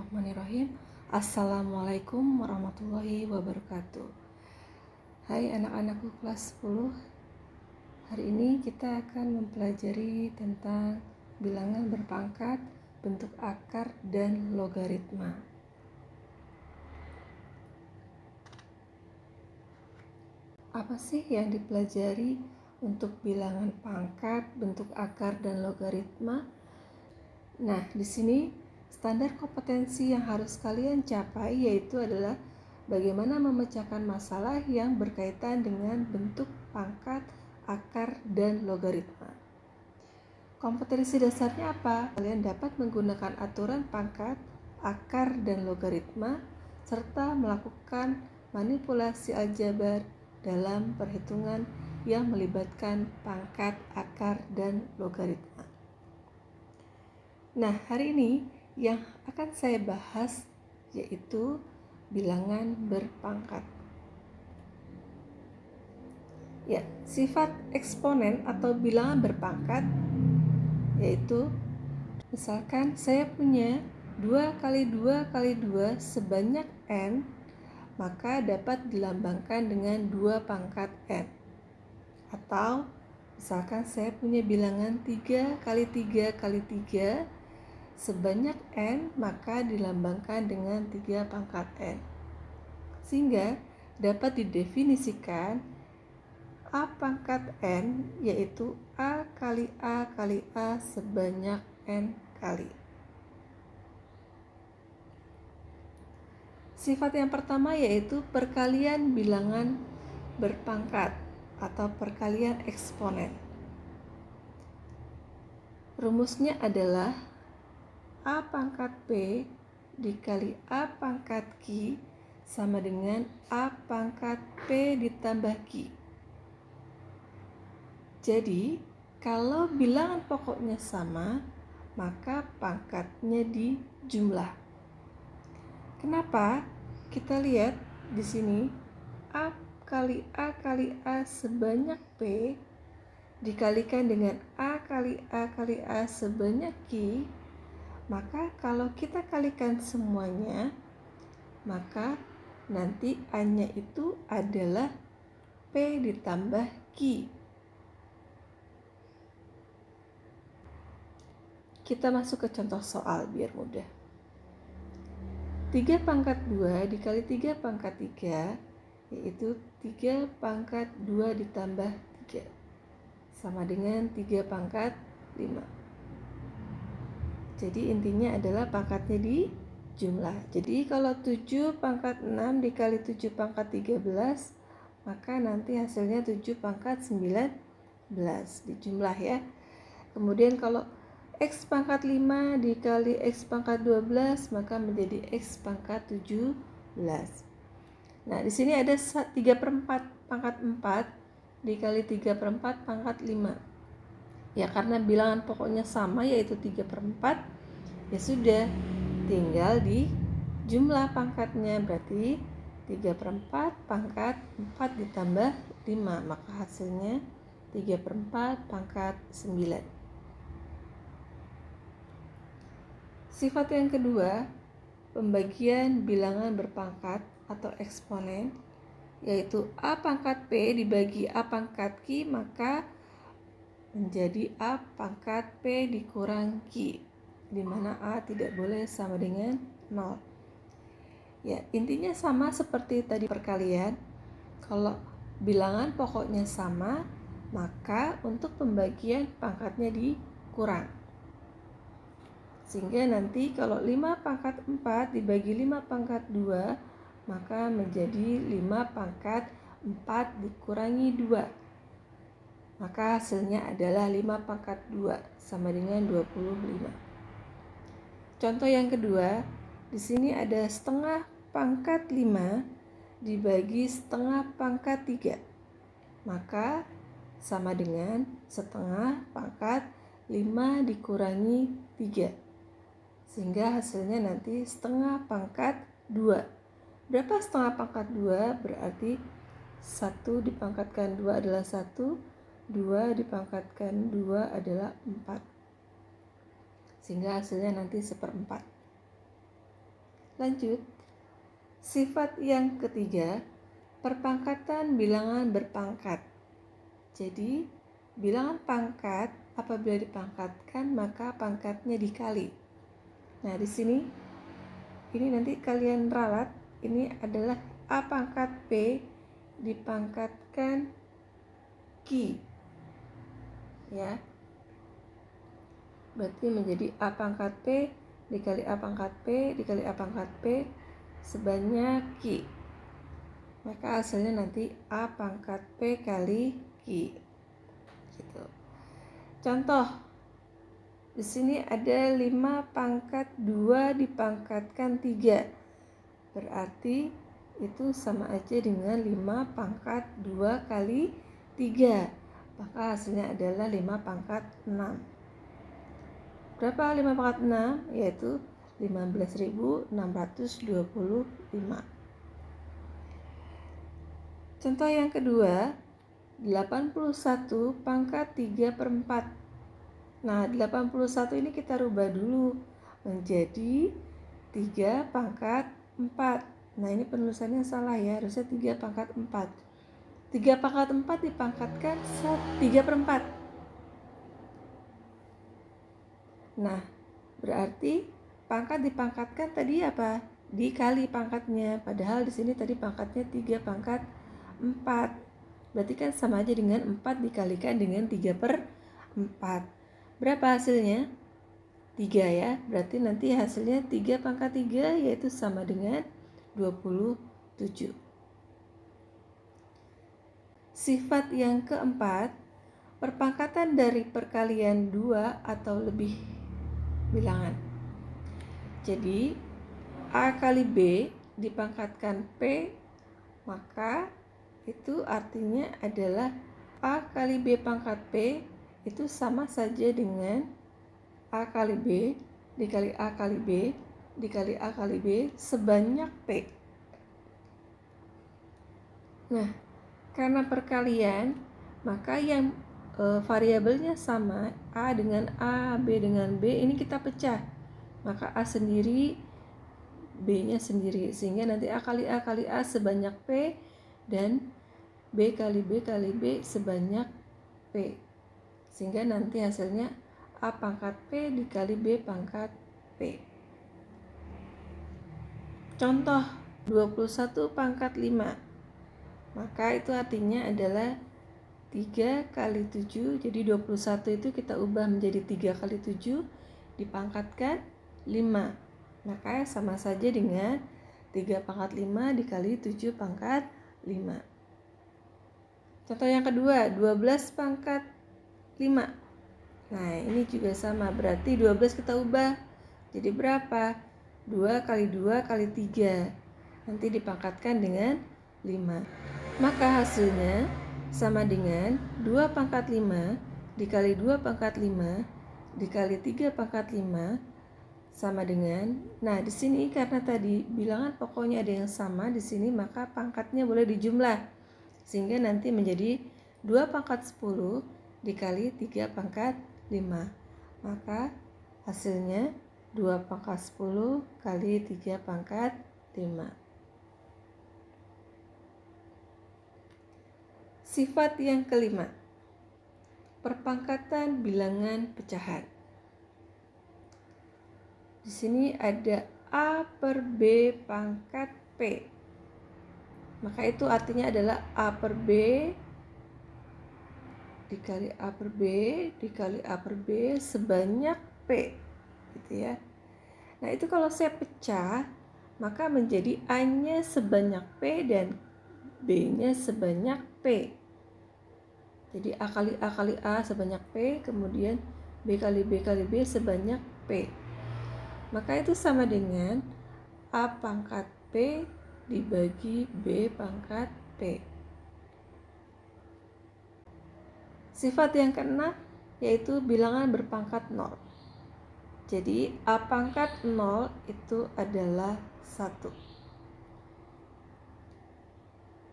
Bismillahirrahmanirrahim. Assalamualaikum warahmatullahi wabarakatuh. Hai anak-anakku kelas 10. Hari ini kita akan mempelajari tentang bilangan berpangkat, bentuk akar, dan logaritma. Apa sih yang dipelajari untuk bilangan pangkat, bentuk akar, dan logaritma? Nah, di sini standar kompetensi yang harus kalian capai yaitu adalah bagaimana memecahkan masalah yang berkaitan dengan bentuk pangkat, akar, dan logaritma. Kompetensi dasarnya apa? Kalian dapat menggunakan aturan pangkat, akar, dan logaritma serta melakukan manipulasi aljabar dalam perhitungan yang melibatkan pangkat, akar, dan logaritma. Nah, hari ini yang akan saya bahas yaitu bilangan berpangkat. Ya, sifat eksponen atau bilangan berpangkat yaitu misalkan saya punya 2 kali 2 kali 2 sebanyak n, maka dapat dilambangkan dengan 2 pangkat n. Atau misalkan saya punya bilangan 3 kali 3 kali 3 sebanyak n, maka dilambangkan dengan 3 pangkat n. Sehingga dapat didefinisikan A pangkat n yaitu A kali A kali A sebanyak n kali. Sifat yang pertama yaitu perkalian bilangan berpangkat atau perkalian eksponen. Rumusnya adalah A pangkat P dikali A pangkat Q sama dengan A pangkat P ditambah Q. Jadi, kalau bilangan pokoknya sama, maka pangkatnya dijumlah. Kenapa? Kita lihat di sini A kali A kali A sebanyak P dikalikan dengan A kali A kali A sebanyak Q. Maka kalau kita kalikan semuanya, maka nanti A-nya itu adalah P ditambah Q. Kita masuk ke contoh soal biar mudah. 3 pangkat 2 dikali 3 pangkat 3 yaitu 3 pangkat 2 ditambah 3 sama dengan 3 pangkat 5. Jadi intinya adalah pangkatnya dijumlah. Jadi kalau 7 pangkat 6 dikali 7 pangkat 13, maka nanti hasilnya 7 pangkat 19 dijumlah ya. Kemudian kalau X pangkat 5 dikali X pangkat 12, maka menjadi X pangkat 17. Nah, di sini ada 3/4 pangkat 4 dikali 3/4 pangkat 5. Ya, karena bilangan pokoknya sama yaitu 3/4, ya sudah, tinggal di jumlah pangkatnya, berarti 3/4 pangkat 4 ditambah 5, maka hasilnya 3/4 pangkat 9. Sifat yang kedua, pembagian bilangan berpangkat atau eksponen, yaitu A pangkat P dibagi A pangkat Q, maka menjadi A pangkat P dikurang Q, di mana A tidak boleh sama dengan 0. Ya, intinya sama seperti tadi perkalian. Kalau bilangan pokoknya sama, maka untuk pembagian pangkatnya dikurang. Sehingga nanti kalau 5 pangkat 4 dibagi 5 pangkat 2, maka menjadi 5 pangkat 4 dikurangi 2. Maka hasilnya adalah 5 pangkat 2 sama dengan 25. Contoh yang kedua, di sini ada setengah pangkat 5 dibagi setengah pangkat 3. Maka sama dengan setengah pangkat 5 dikurangi 3. Sehingga hasilnya nanti setengah pangkat 2. Berapa setengah pangkat 2? Berarti 1 dipangkatkan 2 adalah 1. 2 dipangkatkan 2 adalah 4. Sehingga hasilnya nanti 1/4. Lanjut, sifat yang ketiga, perpangkatan bilangan berpangkat. Jadi, bilangan pangkat apabila dipangkatkan maka pangkatnya dikali. Nah, di sini ini nanti kalian ralat, ini adalah A pangkat P dipangkatkan Q. Ya. Berarti menjadi A pangkat P dikali A pangkat P dikali A pangkat P sebanyak Q. Maka hasilnya nanti A pangkat P kali Q. Gitu. Contoh, di sini ada 5 pangkat 2 dipangkatkan 3. Berarti itu sama aja dengan 5 pangkat 2 kali 3. Maka hasilnya adalah 5 pangkat 6. Berapa 5 pangkat 6? Yaitu 15.625. Contoh yang kedua, 81 pangkat 3/4. Nah, 81 ini kita rubah dulu menjadi 3 pangkat 4. Nah, ini penulisannya salah ya, harusnya 3 pangkat 4. 3 pangkat 4 dipangkatkan 3/4. Nah, berarti pangkat dipangkatkan tadi apa? Dikali pangkatnya. Padahal di sini tadi pangkatnya 3 pangkat 4. Berarti kan sama aja dengan 4 dikalikan dengan 3/4. Berapa hasilnya? 3 ya. Berarti nanti hasilnya 3 pangkat 3 yaitu sama dengan 27. Sifat yang keempat, perpangkatan dari perkalian 2 atau lebih bilangan. Jadi A kali B dipangkatkan P, maka itu artinya adalah A kali B pangkat P itu sama saja dengan A kali B dikali A kali B dikali A kali B sebanyak P. Nah, karena perkalian, maka yang variabelnya sama, A dengan A, B dengan B, ini kita pecah. Maka A sendiri, B-nya sendiri. Sehingga nanti A kali A sebanyak P, dan B kali B kali B sebanyak P. Sehingga nanti hasilnya A pangkat P dikali B pangkat P. Contoh 21 pangkat 5. Maka itu artinya adalah 3 kali 7, jadi 21 itu kita ubah menjadi 3 kali 7 dipangkatkan 5. Maka sama saja dengan 3 pangkat 5 dikali 7 pangkat 5. Contoh yang kedua, 12 pangkat 5. Nah, ini juga sama, berarti 12 kita ubah jadi berapa? 2 kali 2 kali 3. Nanti dipangkatkan dengan 5. Maka hasilnya sama dengan 2 pangkat 5 dikali 2 pangkat 5 dikali 3 pangkat 5 sama dengan, nah di sini karena tadi bilangan pokoknya ada yang sama di sini, maka pangkatnya boleh dijumlah sehingga nanti menjadi 2 pangkat 10 dikali 3 pangkat 5. Maka hasilnya 2 pangkat 10 kali 3 pangkat 5. Sifat yang kelima, perpangkatan bilangan pecahan. Di sini ada A per B pangkat P. Maka itu artinya adalah A per B dikali A per B dikali A per B sebanyak P. Gitu ya. Nah, itu kalau saya pecah, maka menjadi A-nya sebanyak P dan B-nya sebanyak P. Jadi A kali A sebanyak P, kemudian B kali B kali B sebanyak P. Maka itu sama dengan A pangkat P dibagi B pangkat P. Sifat yang keenam yaitu bilangan berpangkat 0. Jadi A pangkat 0 itu adalah 1.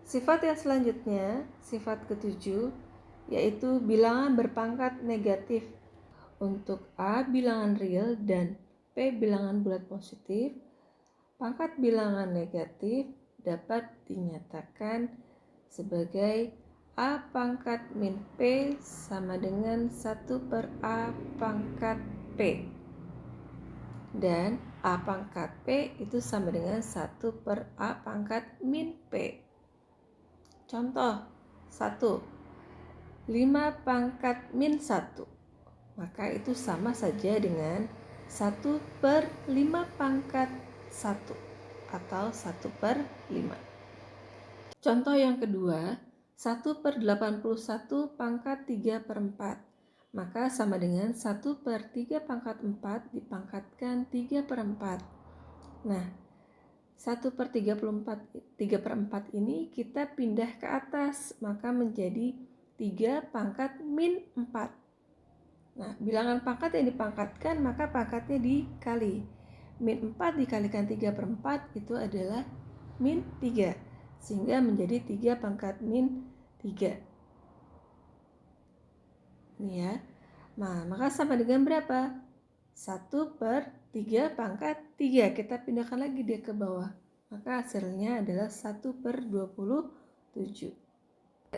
Sifat yang selanjutnya, sifat ketujuh, yaitu bilangan berpangkat negatif. Untuk A bilangan real dan P bilangan bulat positif, Pangkat bilangan negatif dapat dinyatakan sebagai A pangkat min P sama dengan 1 per A pangkat P. Dan A pangkat P itu sama dengan 1 per A pangkat min P. Contoh 1, 5 pangkat min 1. Maka itu sama saja dengan 1 per 5 pangkat 1 atau 1 per 5. Contoh yang kedua, 1 per 81 pangkat 3 per 4. Maka sama dengan 1 per 3 pangkat 4 dipangkatkan 3 per 4. Nah, 1 per 3 per 4 ini kita pindah ke atas, maka menjadi 3 pangkat min 4. Nah, bilangan pangkat yang dipangkatkan maka pangkatnya dikali. Min 4 dikalikan 3 per 4 itu adalah min 3. Sehingga menjadi 3 pangkat min 3. Ini ya. Nah, maka sama dengan berapa? 1 per 3 pangkat 3. Kita pindahkan lagi dia ke bawah. Maka hasilnya adalah 1 per 27.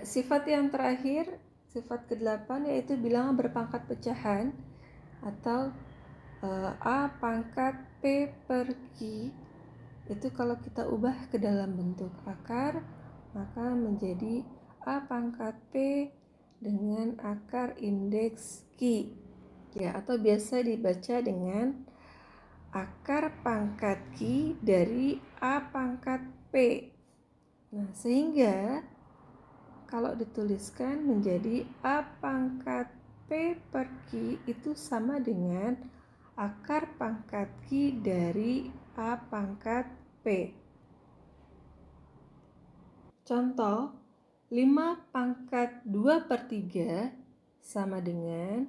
Sifat yang terakhir, sifat ke-8 yaitu bilangan berpangkat pecahan atau A pangkat P per Q. Itu kalau kita ubah ke dalam bentuk akar, maka menjadi A pangkat P dengan akar indeks Q. Ya, atau biasa dibaca dengan akar pangkat Q dari A pangkat P. Nah, sehingga kalau dituliskan menjadi A pangkat P per Q itu sama dengan akar pangkat Q dari A pangkat P. Contoh, 5 pangkat 2 per 3 sama dengan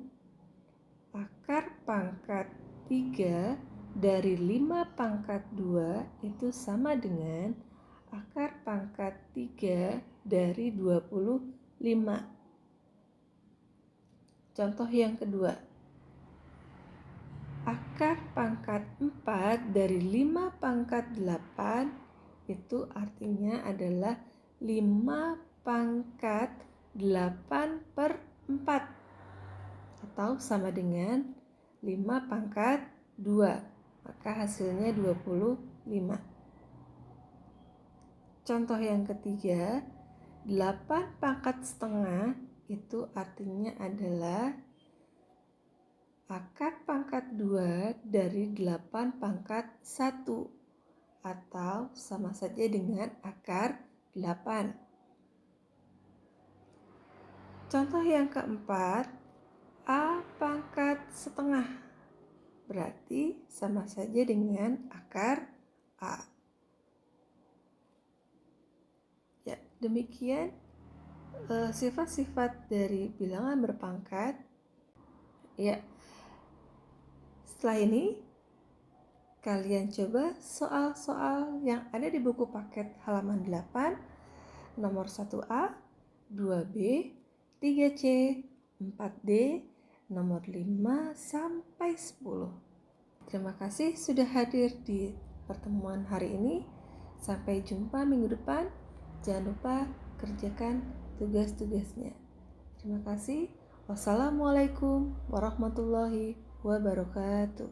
akar pangkat 3 dari 5 pangkat 2 itu sama dengan akar pangkat 3 dari 25. Contoh yang kedua, akar pangkat 4 dari 5 pangkat 8 itu artinya adalah 5 pangkat 8 per 4 atau sama dengan 5 pangkat 2. Maka hasilnya 25. Contoh yang ketiga, 8 pangkat setengah itu artinya adalah akar pangkat 2 dari 8 pangkat 1 atau sama saja dengan akar 8. Contoh yang keempat, A pangkat setengah berarti sama saja dengan akar A. Ya, demikian sifat-sifat dari bilangan berpangkat. Ya, setelah ini kalian coba soal-soal yang ada di buku paket halaman 8, nomor 1A, 2B, 3C, 4D, nomor 5 sampai 10. Terima kasih sudah hadir di pertemuan hari ini. Sampai jumpa minggu depan. Jangan lupa kerjakan tugas-tugasnya. Terima kasih. Wassalamualaikum warahmatullahi wabarakatuh.